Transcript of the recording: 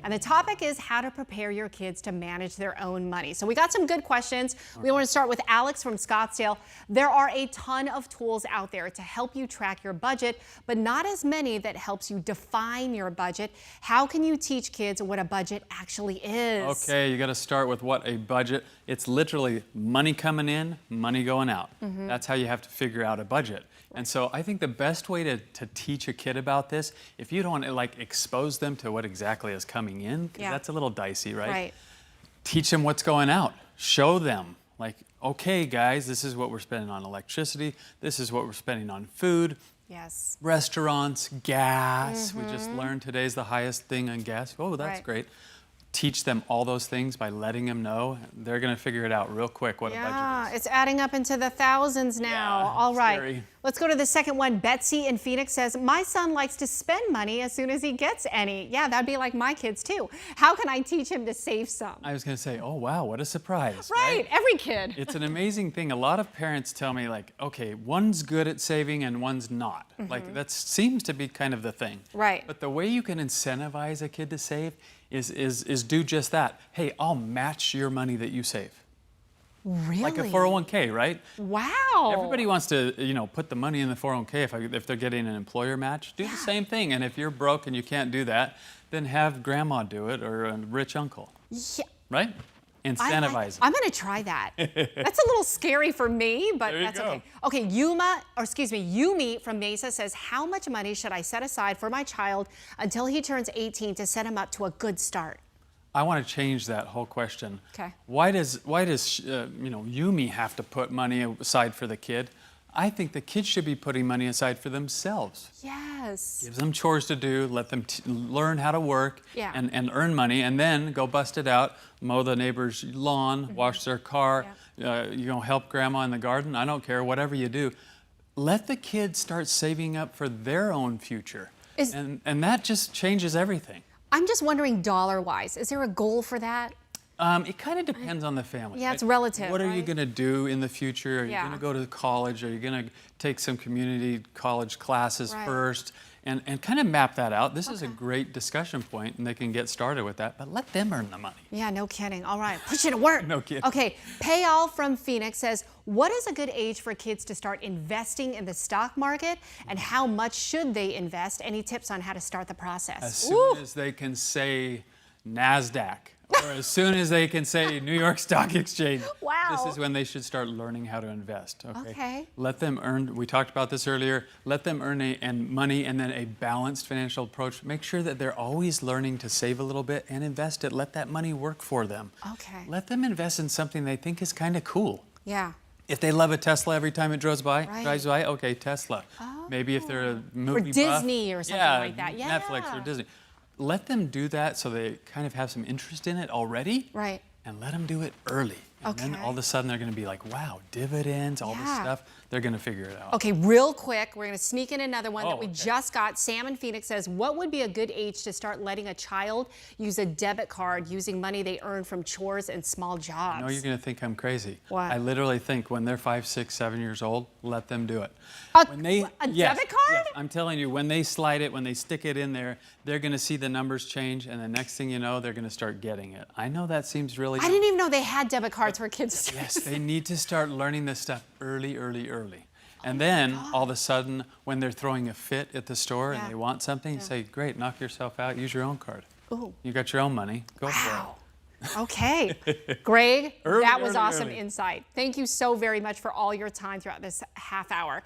And the topic is how to prepare your kids to manage their own money. So we got some good questions. We want to start with Alex from Scottsdale. There are a ton of tools out there to help you track your budget, but not as many that helps you define your budget. How can you teach kids what a budget actually is? Okay, you got to start with what a budget. It's literally money coming in, money going out. That's how you have to figure out a budget. And so I think the best way to teach a kid about this, if you don't want to like expose them to what exactly is coming in, because that's a little dicey, right? Teach them what's going out. Show them, like, okay, guys, this is what we're spending on electricity. This is what we're spending on food. Yes. Restaurants, gas. We just learned today's the highest thing on gas. Oh, that's great. Teach them all those things by letting them know. They're going to figure it out real quick what a budget is. Yeah, it's adding up into the thousands now. Yeah, all right. scary. Let's go to the second one. Betsy in Phoenix says, my son likes to spend money as soon as he gets any. Yeah, that'd be like my kids too. How can I teach him to save some? I was going to say, oh, wow, what a surprise. Right, every kid. It's an amazing thing. A lot of parents tell me, like, okay, one's good at saving and one's not. Like, that seems to be kind of the thing. Right. But the way you can incentivize a kid to save is do just that. Hey, I'll match your money that you save. Really? Like a 401k, right? Wow. Everybody wants to, put the money in the 401k if they're getting an employer match. Do the same thing. And if you're broke and you can't do that, then have grandma do it or a rich uncle. Yeah. Right? Incentivize. I'm going to try that. That's a little scary for me, but that's okay. Okay, Yumi from Mesa says, how much money should I set aside for my child until he turns 18 to set him up to a good start? I want to change that whole question. Okay. Why does Yumi have to put money aside for the kid? I think the kids should be putting money aside for themselves. Yes. Give them chores to do, let them learn how to work and earn money, and then go bust it out, mow the neighbor's lawn, wash their car, help grandma in the garden. I don't care, whatever you do. Let the kids start saving up for their own future. And that just changes everything. I'm just wondering dollar-wise, is there a goal for that? It kind of depends on the family. Yeah, it's relative. What are you going to do in the future? Are you going to go to college? Are you going to take some community college classes first? And kind of map that out. This is a great discussion point, and they can get started with that, but let them earn the money. Yeah, no kidding. All right, push it to work. No kidding. Okay, Payal from Phoenix says, what is a good age for kids to start investing in the stock market, and how much should they invest? Any tips on how to start the process? As soon as they can say NASDAQ, or as soon as they can say New York Stock Exchange. Wow. This is when they should start learning how to invest. Okay. Let them earn, we talked about this earlier, let them earn money and then a balanced financial approach. Make sure that they're always learning to save a little bit and invest it. Let that money work for them. Okay. Let them invest in something they think is kind of cool. Yeah. If they love a Tesla every time it drives by, okay, Tesla. Oh. Maybe if they're a movie or Disney buff, or something like that. Yeah. Netflix or Disney. Let them do that so they kind of have some interest in it already. Right. And let them do it early. And then all of a sudden they're going to be like, wow, dividends, all this stuff. They're going to figure it out. Okay, real quick, we're going to sneak in another one that we just got. Sam in Phoenix says, what would be a good age to start letting a child use a debit card using money they earn from chores and small jobs? I know you're going to think I'm crazy. What? I literally think when they're 5, 6, 7 years old, let them do it. A debit card? Yes, I'm telling you, when they slide it, when they stick it in there, they're going to see the numbers change, and the next thing you know, they're going to start getting it. I know that seems really... I didn't even know they had debit cards for kids. Yes, they need to start learning this stuff early. And then, all of a sudden, when they're throwing a fit at the store and they want something, you say, great, knock yourself out, use your own card. Ooh. You got your own money, go for it. Okay. Greg, that was awesome insight. Thank you so very much for all your time throughout this half hour.